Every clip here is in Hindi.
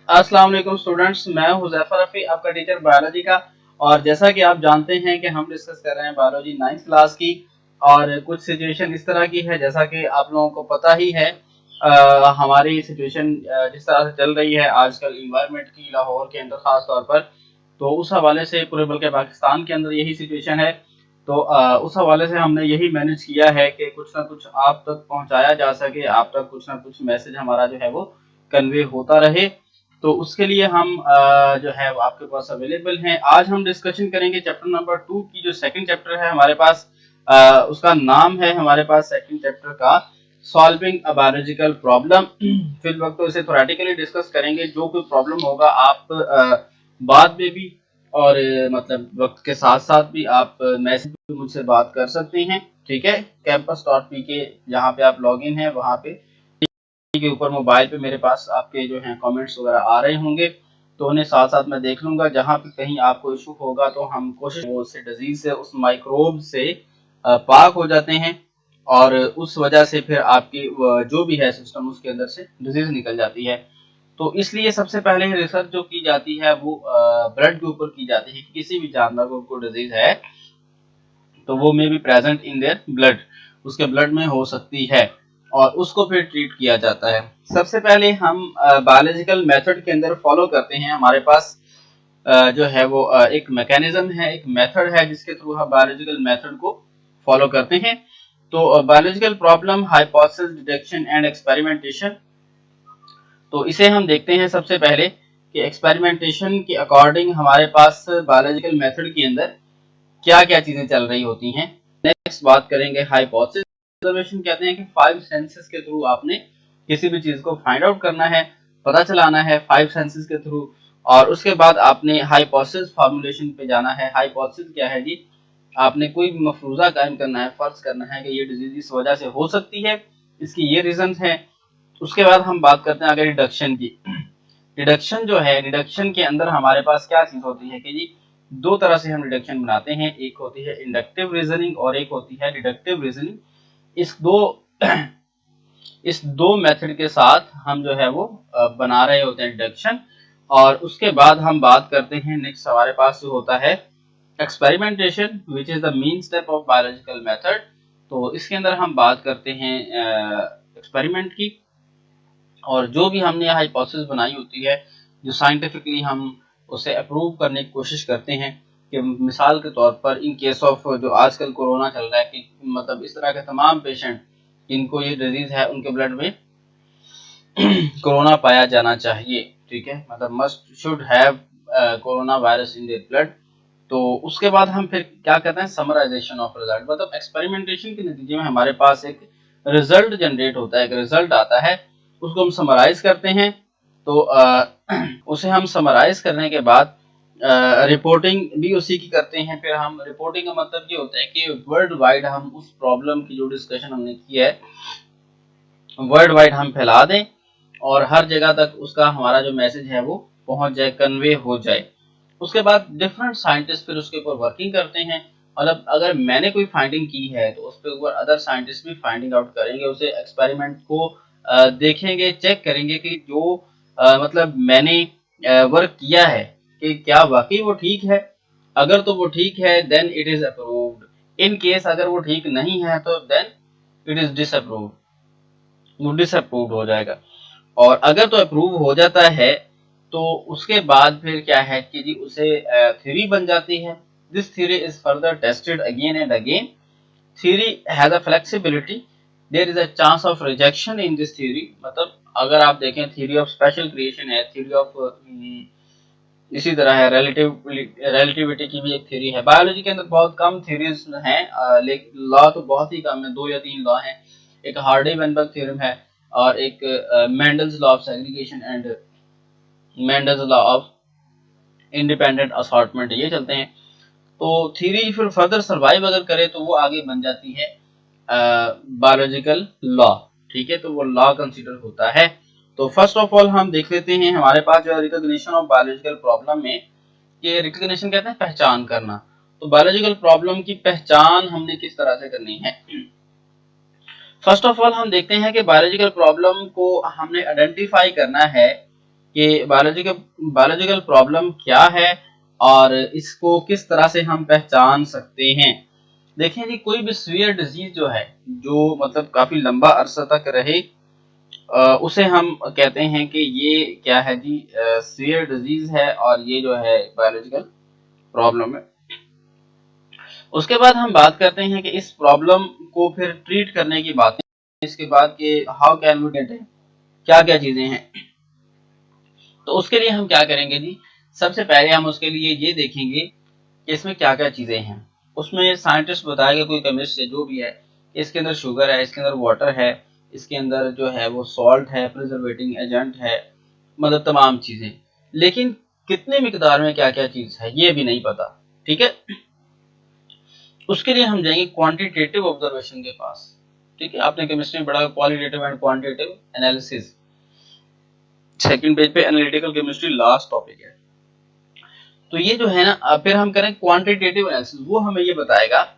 अस्सलाम वालेकुम स्टूडेंट्स, मैं हुज़ैफा रफ़ी, आपका टीचर बायोलॉजी का। और जैसा कि आप जानते हैं कि हम डिस्कस कर रहे हैं बायोलॉजी 9th क्लास की। और कुछ सिचुएशन इस तरह की है, जैसा कि आप लोगों को पता ही है। हमारी सिचुएशन जिस तरह से चल रही है आजकल इन्वायरमेंट की, लाहौर के अंदर ख़ास तौर पर, तो उस हवाले से पूरे बल्कि पाकिस्तान के अंदर यही सिचुएशन है। तो उस हवाले से हमने यही मैनेज किया है कि कुछ ना कुछ आप तक पहुंचाया जा सके, आप तक कुछ ना कुछ मैसेज हमारा जो है वो कन्वे होता रहे। तो उसके लिए हम जो है वो आपके पास अवेलेबल हैं। आज हम डिस्कशन करेंगे चैप्टर नंबर 2 की, जो सेकंड चैप्टर है हमारे पास। उसका नाम है हमारे पास सेकंड चैप्टर का सॉल्विंग अ बायोलॉजिकल प्रॉब्लम। फिल वक्त तो इसे थोरेटिकली डिस्कस करेंगे। जो कोई प्रॉब्लम होगा आप बाद में भी और मतलब वक्त के साथ साथ भी आप मैसेज पे मुझसे बात कर सकते हैं। ठीक है, campus.pk जहाँ पे आप लॉगिन है वहाँ पे के ऊपर मोबाइल पे मेरे पास आपके जो है कमेंट्स वगैरह आ रहे होंगे, तो उन्हें साथ साथ मैं देख लूंगा। जहाँ पे कहीं आपको इशू होगा तो हम कोशिश वो उससे डिजीज से, उस माइक्रोब से पाक हो जाते हैं। और उस वजह से फिर आपकी जो भी है सिस्टम उसके अंदर से डिजीज निकल जाती है। तो इसलिए सबसे पहले रिसर्च जो की जाती है वो ब्लड के ऊपर की जाती है कि किसी भी जानवर को डिजीज है तो वो may be present in their blood, उसके ब्लड में हो सकती है, और उसको फिर ट्रीट किया जाता है। सबसे पहले हम बायोलॉजिकल मेथड के अंदर फॉलो करते हैं। हमारे पास जो है वो एक मैकेनिज्म है, एक मेथड है जिसके थ्रू हम बायोलॉजिकल मेथड को फॉलो करते हैं। तो biological problem, hypothesis, detection and experimentation. तो इसे हम देखते हैं सबसे पहले कि एक्सपेरिमेंटेशन के अकॉर्डिंग हमारे पास बायोलॉजिकल मेथड के अंदर क्या क्या चीजें चल रही होती हैं। नेक्स्ट बात करेंगे हाइपोथेसिस। ऑब्जर्वेशन कहते हैं कि 5 सेंसेस के थ्रू आपने किसी भी चीज को फाइंड आउट करना है, पता चलाना है 5 सेंसेस के थ्रू। और उसके बाद आपने हाइपोथेसिस फॉर्मुलेशन पे जाना है। हाइपोथेसिस क्या है जी? आपने कोई भी मफरूजा कायम करना है, फर्ज करना है कि ये डिजीज इस वजह से हो सकती है, इसकी ये रीजन है। उसके बाद हम बात करते हैं आगे डिडक्शन की। डिडक्शन जो है, डिडक्शन के अंदर हमारे पास क्या चीज होती है कि जी दो तरह से हम डिडक्शन बनाते हैं। एक होती है इंडक्टिव रीजनिंग और एक होती है डिडक्टिव रीजनिंग। इस दो इस दो मेथड के साथ हम जो है वो बना रहे होते हैं डिडक्शन। और उसके बाद हम बात करते हैं, नेक्स्ट हमारे पास जो होता है experimentation, which is the main step of biological method. तो इसके अंदर हम बात करते हैं एक्सपेरिमेंट की, और जो भी हमने हाइपोथेसिस बनाई होती है, जो साइंटिफिकली हम उसे अप्रूव करने की कोशिश करते हैं। कि मिसाल के तौर पर इन केस ऑफ जो आजकल कोरोना चल रहा है, कि मतलब इस तरह के तमाम पेशेंट जिनको ये डिजीज है उनके ब्लड में कोरोना पाया जाना चाहिए। ठीक है, मतलब must should have corona virus in their blood. तो उसके बाद हम फिर क्या कहते हैं, समराइजेशन ऑफ रिजल्ट। मतलब एक्सपेरिमेंटेशन के नतीजे में हमारे पास एक रिजल्ट जनरेट होता है, एक रिजल्ट आता है, उसको हम समराइज करते हैं। तो उसे हम समराइज करने के बाद रिपोर्टिंग भी उसी की करते हैं। फिर हम रिपोर्टिंग का मतलब ये होता है कि वर्ल्ड वाइड हम उस प्रॉब्लम की जो डिस्कशन हमने की है वर्ल्ड वाइड हम फैला दें, और हर जगह तक उसका हमारा जो मैसेज है वो पहुंच जाए, कन्वे हो जाए। उसके बाद डिफरेंट साइंटिस्ट फिर उसके ऊपर वर्किंग करते हैं। मतलब अगर मैंने कोई फाइंडिंग की है तो उस पर ऊपर अदर साइंटिस्ट भी फाइंडिंग आउट करेंगे, उसे एक्सपेरिमेंट को देखेंगे, चेक करेंगे कि जो मतलब मैंने वर्क किया है कि क्या वाकई वो ठीक है। अगर तो वो ठीक है then it is approved. In case अगर वो ठीक नहीं है तो देन इट इज डिसअप्रूव्ड, वो डिसअप्रूव्ड हो जाएगा। और अगर तो अप्रूव हो जाता है तो उसके बाद फिर क्या है कि जी उसे थ्योरी बन जाती है। This theory is further tested again and again. Theory has a flexibility, there is a chance of rejection in this theory. मतलब अगर आप देखें, थ्योरी ऑफ स्पेशल क्रिएशन है, थ्योरी ऑफ इसी तरह है रिलेटिविटी की भी एक थ्योरी है। बायोलॉजी के अंदर बहुत कम थ्योरीज हैं, लेकिन लॉ तो बहुत ही कम है, 2 या 3 लॉ हैं। एक हार्डी वेनबर्ग थ्योरम है, और एक Mendel's law of segregation and Mendel's law of independent assortment, ये चलते हैं। तो थ्योरी फिर फर्दर सर्वाइव अगर करे तो वो आगे बन जाती है बायोलॉजिकल लॉ। ठीक है, तो वो लॉ कंसीडर होता है। तो फर्स्ट ऑफ ऑल हम देख लेते हैं हमारे पास जो रिकॉग्निशन ऑफ बायोलॉजिकल प्रॉब्लम में, ये रिकॉग्निशन कहते हैं पहचान करना। तो बायोलॉजिकल प्रॉब्लम की पहचान हमने किस तरह से करनी है। फर्स्ट ऑफ ऑल हम देखते हैं कि बायोलॉजिकल प्रॉब्लम को हमने आइडेंटिफाई करना है कि बायोलॉजिकल प्रॉब्लम क्या है और इसको किस तरह से हम पहचान सकते हैं। देखें जी, कोई भी सीवियर डिजीज जो है, जो मतलब काफी लंबा अरसा तक रहे, उसे हम कहते हैं कि ये क्या है जी, सीवियर डिजीज है और ये जो है बायोलॉजिकल प्रॉब्लम है। उसके बाद हम बात करते हैं कि इस प्रॉब्लम को फिर ट्रीट करने की बातें, इसके बाद कि हाउ कैन वी गेट है, क्या क्या चीजें हैं। तो उसके लिए हम क्या करेंगे जी, सबसे पहले हम उसके लिए ये देखेंगे कि इसमें क्या क्या चीजें हैं। उसमें साइंटिस्ट बताएगा, कोई केमिस्ट है जो भी है, इसके अंदर शुगर है, इसके अंदर वाटर है, इसके अंदर जो है वो सॉल्ट है, प्रिजर्वेटिंग एजेंट है, मतलब तमाम चीजें। लेकिन कितने मिकदार में क्या क्या चीज है ये भी नहीं पता, ठीक है। उसके लिए हम जाएंगे क्वांटिटेटिव ऑब्जर्वेशन के पास, ठीक है। आपने केमिस्ट्री में पढ़ा qualitative and quantitative analysis, second page पे एनालिटिकल केमिस्ट्री लास्ट टॉपिक है। तो ये जो है ना, फिर हम करें क्वांटिटेटिव एनालिसिस, वो हमें ये बताएगा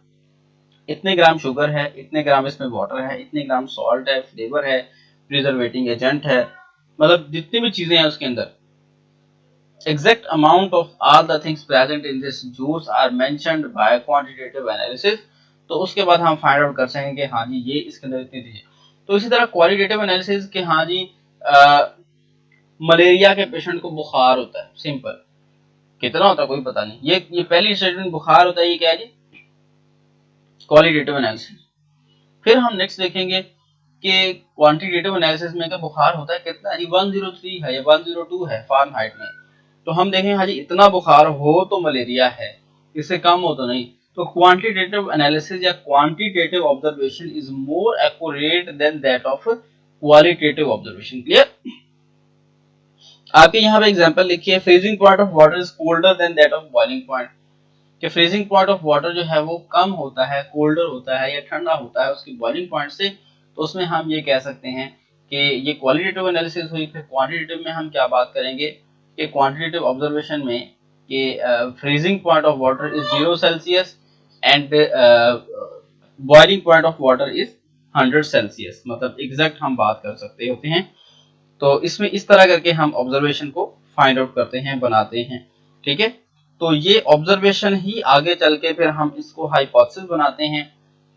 इतने ग्राम शुगर है, इतने ग्राम इसमें वाटर है, इतने ग्राम सॉल्ट है, फ्लेवर है, प्रिजर्वेटिंग एजेंट है, मतलब जितनी भी चीजें हैं उसके अंदर, exact amount of all the things present in this juice are mentioned by quantitative analysis। तो उसके बाद हम फाइंड आउट कर सकेंगे कि हाँ जी ये इसके अंदर इतनी चीजें। तो इसी तरह क्वालिटेटिव एनालिसिस कि हाँ जी मलेरिया के पेशेंट को बुखार होता है, सिंपल, कितना होता है कोई पता नहीं, ये पहली स्टेटमेंट बुखार होता है, ये क्या है जी, क्वालिटेटिव एनालिसिस। फिर हम नेक्स्ट देखेंगे कि क्वांटिटेटिव एनालिसिस में क्या बुखार होता है कितना है, 103 है या 102 है फ़ारेनहाइट में। तो हम देखें हाँ जी इतना बुखार हो तो मलेरिया है, इससे कम हो तो नहीं। तो क्वांटिटेटिव एनालिसिस या quantitative observation is more accurate than that of qualitative observation. Clear. आपके यहाँ पे एग्जांपल लिखिए, freezing point of water is colder than that of boiling point. कि फ्रीजिंग पॉइंट ऑफ वाटर जो है वो कम होता है, कोल्डर होता है या ठंडा होता है उसकी बॉइलिंग पॉइंट से। तो उसमें हम ये कह सकते हैं कि ये क्वालिटेटिव एनालिसिस हुई। फिर क्वांटिटेटिव में हम क्या बात करेंगे कि क्वांटिटेटिव ऑब्जर्वेशन में कि freezing point of water is 0 Celsius and boiling point of water is 100 Celsius, मतलब एग्जैक्ट हम बात कर सकते होते हैं। तो इसमें इस तरह करके हम ऑब्जर्वेशन को फाइंड आउट करते हैं, बनाते हैं, ठीक है। तो ये ऑब्जर्वेशन ही आगे चल के फिर हम इसको हाइपोथेसिस बनाते हैं।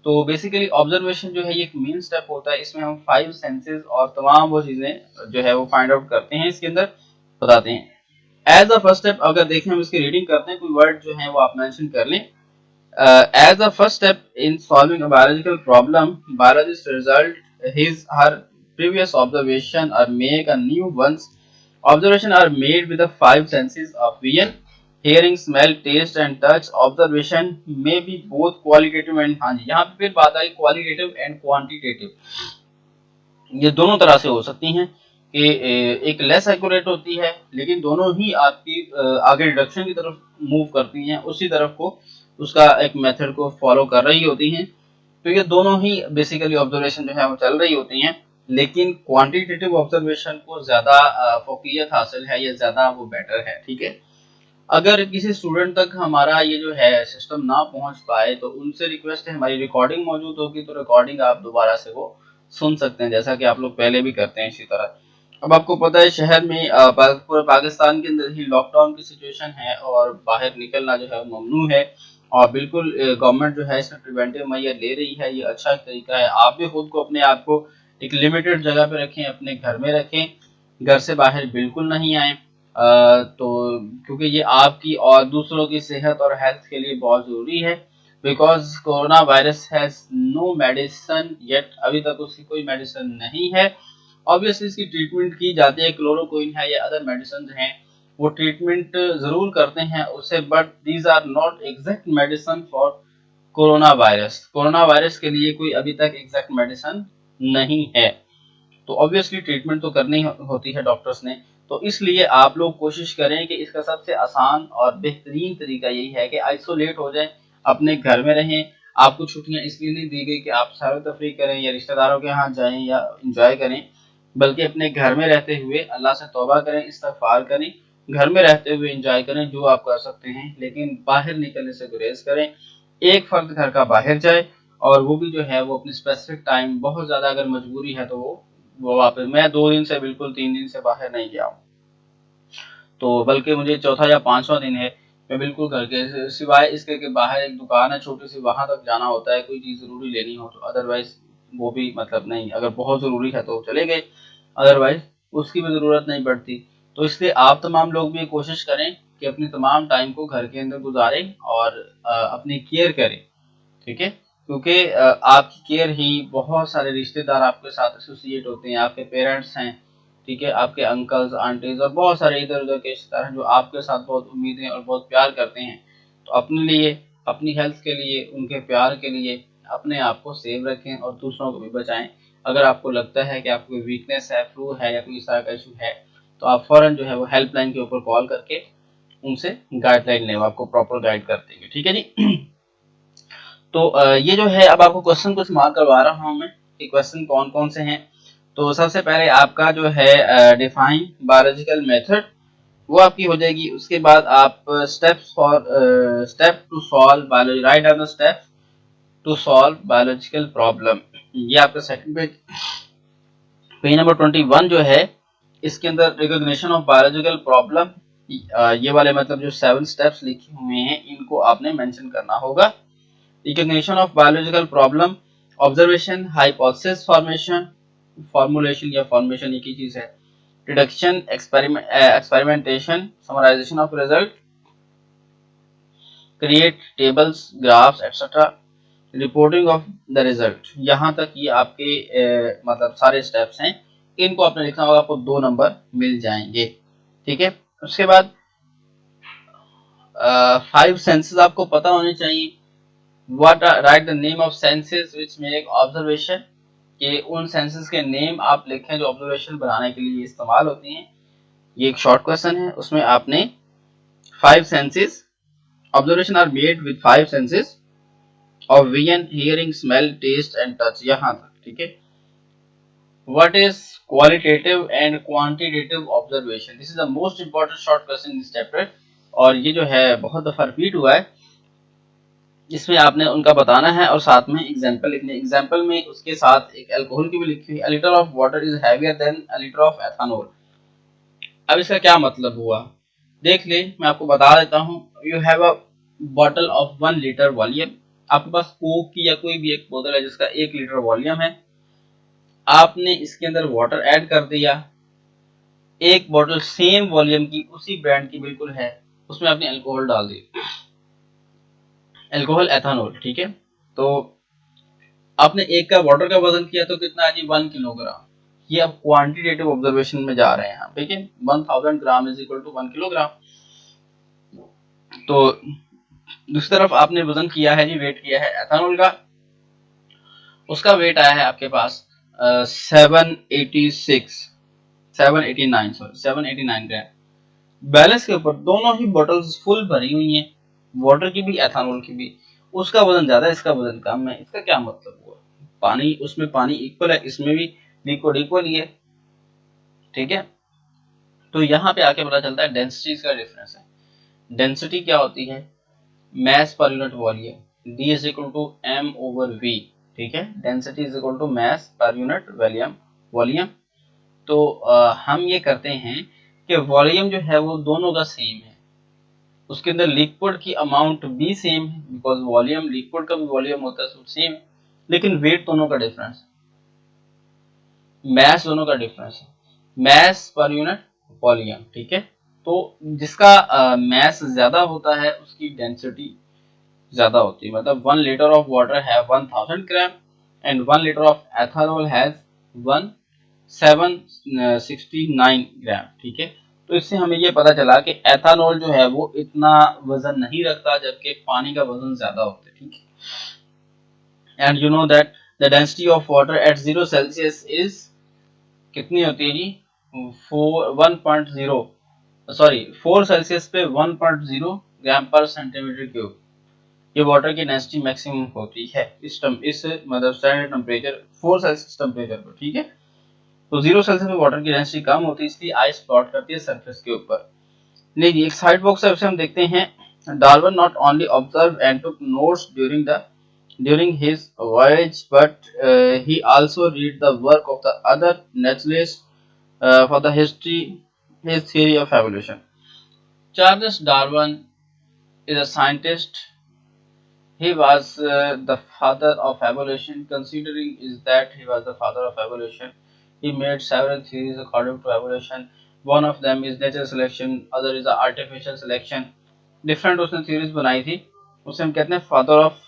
तो बेसिकली ऑब्जर्वेशन जो है ये एक मेन स्टेप होता है, इसमें हम 5 सेंसेस और तमाम वो चीजें जो है वो फाइंड आउट करते हैं, इसके अंदर बताते हैं। एज अ फर्स्ट स्टेप अगर देखें, हम इसकी रीडिंग करते हैं, कोई वर्ड जो है वो आप मेंशन कर लें। As a first step in solving a biological problem, biologists result his her previous observation or make a new ones. Observation are made with the 5 senses of vision, hearing, smell, taste and touch. Observation may be both qualitative and, हाँ जी यहाँ पे फिर बात आई qualitative and quantitative, ये दोनों तरह से हो सकती हैं कि एक लेस एक्यूरेट होती है, लेकिन दोनों ही आपकी आगे डिडक्शन की तरफ मूव करती हैं, उसी तरफ को उसका एक मेथड को फॉलो कर रही होती हैं। तो ये दोनों ही बेसिकली ऑब्जर्वेशन जो है वो चल रही होती हैं, लेकिन क्वांटिटेटिव ऑब्जर्वेशन को ज्यादा फोकियत हासिल है या ज्यादा वो बेटर है, ठीक है। अगर किसी स्टूडेंट तक हमारा ये जो है सिस्टम ना पहुंच पाए तो उनसे रिक्वेस्ट है, हमारी रिकॉर्डिंग मौजूद होगी तो रिकॉर्डिंग आप दोबारा से वो सुन सकते हैं, जैसा कि आप लोग पहले भी करते हैं इसी तरह। अब आपको पता है शहर में पूरे पाकिस्तान के अंदर ही लॉकडाउन की सिचुएशन है और बाहर निकलना जो है ममनू है, और बिल्कुल गवर्नमेंट जो है इसमें प्रिवेंटिव मेजर ले रही है, ये अच्छा एक तरीका है। आप भी खुद को अपने आप को एक लिमिटेड जगह पे रखें, अपने घर में रखें, घर से बाहर बिल्कुल नहीं आए। तो क्योंकि ये आपकी और दूसरों की सेहत और हेल्थ के लिए बहुत जरूरी है, because coronavirus has no medicine yet, अभी तक उसकी कोई मेडिसिन नहीं है। ऑब्वियसली इसकी ट्रीटमेंट की जाती है, क्लोरोक्विन है या अदर मेडिसिन हैं, वो ट्रीटमेंट जरूर करते हैं उससे, but these are not exact medicine for coronavirus. Coronavirus के लिए कोई अभी तक एग्जैक्ट मेडिसिन नहीं है, तो ऑब्वियसली ट्रीटमेंट तो करनी होती है डॉक्टर्स ने। तो इसलिए आप लोग कोशिश करें कि इसका सबसे आसान और बेहतरीन तरीका यही है कि आइसोलेट हो जाएं, अपने घर में रहें। आपको छुट्टियां इसलिए नहीं दी गई कि आप सैर तफरी करें या रिश्तेदारों के यहाँ जाएं या इंजॉय करें, बल्कि अपने घर में रहते हुए अल्लाह से तौबा करें, इस्तगफार करें, घर में रहते हुए इंजॉय करें जो आप कर सकते हैं, लेकिन बाहर निकलने से गुरेज करें। एक फर्द घर का बाहर जाए और वो भी जो है वो अपनी स्पेसिफिक टाइम, बहुत ज्यादा अगर मजबूरी है तो वो वापस, मैं 2 दिन से बिल्कुल 3 दिन से बाहर नहीं गया हूँ, तो बल्कि मुझे चौथा या पांचवा दिन है, मैं बिल्कुल घर के सिवाय इसके कि बाहर एक दुकान है छोटी सी, वहां तक जाना होता है कोई चीज जरूरी लेनी हो तो, अदरवाइज वो भी मतलब नहीं, अगर बहुत जरूरी है तो चले गए, अदरवाइज उसकी भी जरूरत नहीं पड़ती। तो इसलिए आप तमाम लोग भी कोशिश करें कि अपने तमाम टाइम को घर के अंदर गुजारें और अपनी केयर करें, ठीक है, क्योंकि आपकी केयर ही बहुत सारे रिश्तेदार आपके साथ एसोसिएट होते हैं, आपके पेरेंट्स हैं, ठीक है, आपके अंकल्स आंटीज और बहुत सारे इधर उधर के रिश्तेदार हैं जो आपके साथ बहुत उम्मीदें और बहुत प्यार करते हैं। तो अपने लिए, अपनी हेल्थ के लिए, उनके प्यार के लिए अपने आप को सेव रखें और दूसरों को भी बचाएं। अगर आपको लगता है कि आपको कोई वीकनेस है, फ्लू है या कोई इस तरह का इशू है, तो आप फौरन जो है वो हेल्पलाइन के ऊपर कॉल करके उनसे गाइडलाइन लें, आपको प्रॉपर गाइड कर देंगे, ठीक है जी। तो ये जो है, अब आपको क्वेश्चन कुछ मार्क करवा रहा हूँ मैं कि क्वेश्चन कौन कौन से हैं। तो सबसे पहले आपका जो है डिफाइन बायोलॉजिकल मेथड, वो आपकी हो जाएगी। उसके बाद आप steps for step to solve biology, write down the steps to solve biological problem, ये आपका सेकंड पेज। पेज नंबर 21 जो है, इसके अंदर रिकॉग्निशन ऑफ बायोलॉजिकल प्रॉब्लम, ये वाले मतलब जो 7 स्टेप्स लिखे हुए हैं इनको आपने मेंशन करना होगा। Recognition of biological problem, observation, hypothesis formation, formulation या फॉर्मेशन एक ही चीज है, deduction, experimentation, summarization of result, create tables, graphs etcetera, reporting of the result. यहाँ तक ये आपके मतलब सारे स्टेप्स हैं, इनको आपने लिखना होगा, आपको 2 नंबर मिल जाएंगे, ठीक है। उसके बाद 5 सेंसेस आपको पता होने चाहिए। What are, write the name of senses which make observation, कि उन सेंसेस के नेम आप लिखें जो ऑब्जर्वेशन बनाने के लिए इस्तेमाल होती हैं। ये एक शॉर्ट क्वेश्चन है, उसमें आपने 5 senses, observation are made with 5 senses of vision, hearing, smell, taste and touch, यहाँ तक, ठीक है। What is qualitative and quantitative observation? This is the most important short question in this chapter, और ये जो है बहुत दफा रिपीट हुआ है। इसमें आपने उनका बताना है और साथ में एग्जाम्पल लिखने। एग्जाम्पल में उसके साथ एक अल्कोहल की भी लिखी हुई, अ litre of water is heavier than a litre of ethanol. अब इसका क्या मतलब हुआ, देख ले, मैं आपको बता देता हूँ। You have a bottle of 1 litre volume, आपके पास कोक की या कोई भी एक बोतल है जिसका 1 लीटर वॉल्यूम है। आपने इसके अंदर वाटर ऐड कर दिया, एक बोतल सेम वॉल्यूम की उसी ब्रांड की बिल्कुल है, उसमें आपने अल्कोहल डाल दी, अल्कोहल एथानॉल, ठीक है। तो आपने एक का वाटर का वजन किया तो कितना है जी, 1 किलोग्राम। ये अब क्वांटिटेटिव ऑब्जर्वेशन में जा रहे हैं यहाँ, ठीक है। 1000 gram is equal to 1 kilogram. तो दूसरी तरफ आपने वजन किया है जी, वेट किया है एथानॉल का, उसका वेट आया है आपके पास 789 ग्राम। बैलेंस के ऊपर दोनों ही बोतल्स फुल भरी हुई हैं, वाटर की भी एथानॉल की भी, उसका वजन ज्यादा है, इसका वजन कम है। इसका क्या मतलब हुआ, पानी, उसमें पानी इक्वल है, इसमें भी लिक्विड इक्वल ही है, ठीक है। तो यहाँ पे आके पता चलता है डेंसिटी का डिफरेंस है। डेंसिटी क्या होती है, mass per unit volume, D is equal to M over V, ठीक है। Density is equal to mass per unit volume. तो हम ये करते हैं कि वॉल्यूम जो है वो दोनों का सेम है, उसके अंदर लिक्विड की अमाउंट भी सेम है, बिकॉज वॉल्यूम, लिक्विड का भी वॉल्यूम होता है, सेम है, लेकिन वेट दोनों का डिफरेंस है, मैस दोनों का डिफरेंस है, मैस पर यूनिट वॉल्यूम, ठीक है। तो जिसका मैस ज्यादा होता है उसकी डेंसिटी ज्यादा होती है। मतलब 1 लीटर ऑफ वाटर है 1000 gram and 1 litre of ethanol has 1769 ग्राम, ठीक है। तो इससे हमें ये पता चला कि एथानॉल जो है वो इतना वजन नहीं रखता, जबकि पानी का वजन ज्यादा होता है, ठीक है। And you know that the density of water at 0 Celsius is कितनी होती है जी, 4 सेल्सियस पे 1.0 ग्राम पर सेंटीमीटर क्यूब, ये वाटर की डेंसिटी मैक्सिमम होती है इस मतलब स्टैंडर्ड टेम्परेचर 4 सेल्सियस टेम्परेचर पर, ठीक है। तो 0 सेल्सियस में वाटर की डेंसिटी कम होती है, इसलिए आइस फ्लोट करती है सरफेस के ऊपर। नहीं, एक साइड बॉक्स है, उसे हम देखते हैं। Darwin not only observe and took notes during his voyage, but he also read the work of the other naturalists for the history, his theory of evolution. Charles Darwin is a scientist. He was the father of evolution. Considering is that he was the father of evolution, he made several theories according to evolution. One of them is natural selection, other is artificial selection. Different उसने theories बनाई थी, उसे हम कहते हैं फादर ऑफ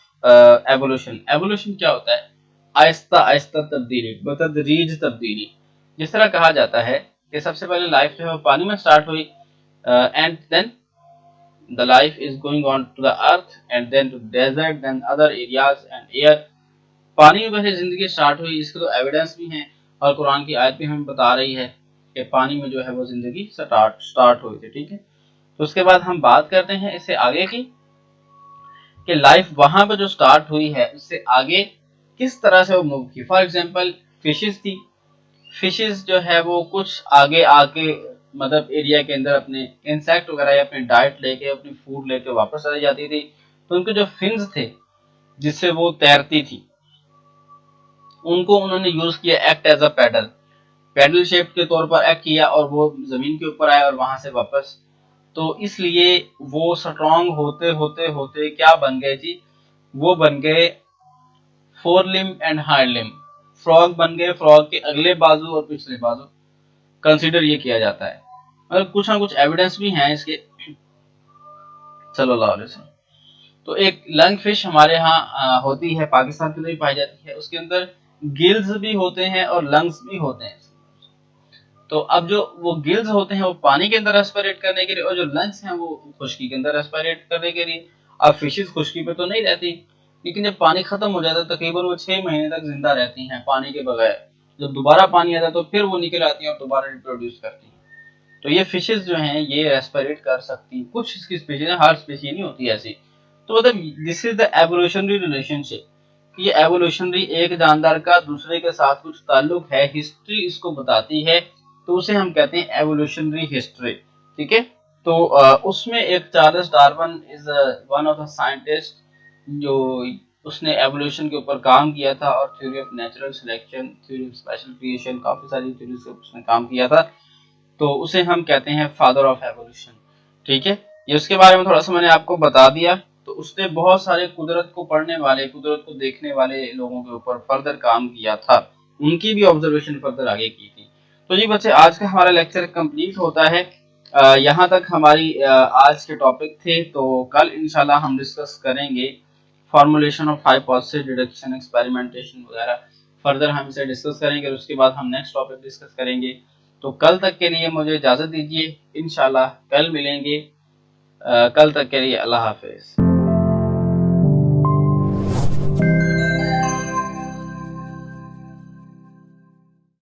एवोल्यूशन। एवोल्यूशन क्या होता है? आहिस्ता आहिस्ता तब्दीली, बतदरीज तब्दीली। जिस तरह कहा जाता है कि सबसे पहले लाइफ जो है वो पानी में स्टार्ट हुई, and then the life is going on to the earth and then to desert then other areas and air। पानी में पहले जिंदगी स्टार्ट हुई, इसके तो एविडेंस भी हैं और कुरान की आयत भी हमें बता रही है कि पानी में जो है वो जिंदगी स्टार्ट हुई थी। ठीक है, तो उसके बाद हम बात करते हैं इससे आगे की कि लाइफ वहां पर जो स्टार्ट हुई है उससे आगे किस तरह से वो मूव की। फॉर एग्जांपल फिशेस थी, फिशेस जो है वो कुछ आगे आके मतलब एरिया के अंदर अपने इंसेक्ट वगैरह या अपनी डाइट लेके अपनी फूड लेके वापस आ जाती थी, तो उनके जो फिन्स थे जिससे वो तैरती थी उनको उन्होंने यूज किया act as a paddle shape के तौर पर एक्ट किया और वो जमीन के ऊपर आए और वहां से वापस। तो इसलिए वो स्ट्रॉन्ग होते होते होते क्या बन गए जी, वो बन गए fore limb and hind limb. Frog बन गए, फ्रॉग के अगले बाजू और पिछले बाजू कंसीडर ये किया जाता है। मतलब कुछ ना कुछ एविडेंस भी हैं इसके। सल्लल्लाहु अलैहि वसल्लम। तो एक लंग फिश हमारे यहाँ होती है, पाकिस्तान के अंदर भी पाई जाती है, उसके अंदर गिल्स भी होते हैं और लंग्स भी होते हैं। तो अब जो वो गिल्स होते हैं वो पानी के अंदर रेस्पिरेट करने के लिए और जो लंग्स हैं वो खुश्की के अंदर रेस्पिरेट करने के लिए। अब फिशेस खुश्की पे तो नहीं रहती, लेकिन जब पानी खत्म हो जाता है तकरीबन वो 6 महीने तक जिंदा रहती हैं पानी के बगैर। जब दोबारा पानी आता है तो फिर वो निकल आती हैं और दोबारा रिप्रोड्यूस करती हैं। तो ये फिशेस जो हैं ये रेस्पिरेट कर सकती हैं। कुछ इसकी स्पीशीज, हर स्पीशीज नहीं होती ऐसी। तो मतलब this is the evolutionary relationship. ये एवोल्यूशनरी एक जानदार का दूसरे के साथ कुछ ताल्लुक है, हिस्ट्री इसको बताती है, तो उसे हम कहते हैं एवोल्यूशनरी हिस्ट्री। ठीक है, तो उसमें एक Charles Darwin is one of the scientist जो उसने एवोल्यूशन के ऊपर काम किया था और theory of natural selection, theory of special creation, काफी सारी थ्योरीज पे उसने काम किया था, तो उसे हम कहते हैं फादर ऑफ एवोल्यूशन। ठीक है, ये उसके बारे में थोड़ा सा मैंने आपको बता दिया। तो उसने बहुत सारे कुदरत को पढ़ने वाले, कुदरत को देखने वाले लोगों के ऊपर फर्दर काम किया था, उनकी भी ऑब्जर्वेशन फर्दर आगे की थी। तो जी बच्चे, आज का हमारा लेक्चर कंप्लीट होता है। यहाँ तक हमारी आज के टॉपिक थे। तो कल इंशाल्लाह हम डिस्कस करेंगे formulation of hypothesis, deduction, experimentation वगैरह। फर्दर हम इसे डिस्कस करेंगे और उसके बाद हम नेक्स्ट टॉपिक डिस्कस करेंगे। तो कल तक के लिए मुझे इजाजत दीजिए, इंशाल्लाह कल मिलेंगे। कल तक के लिए अल्लाह हाफिज।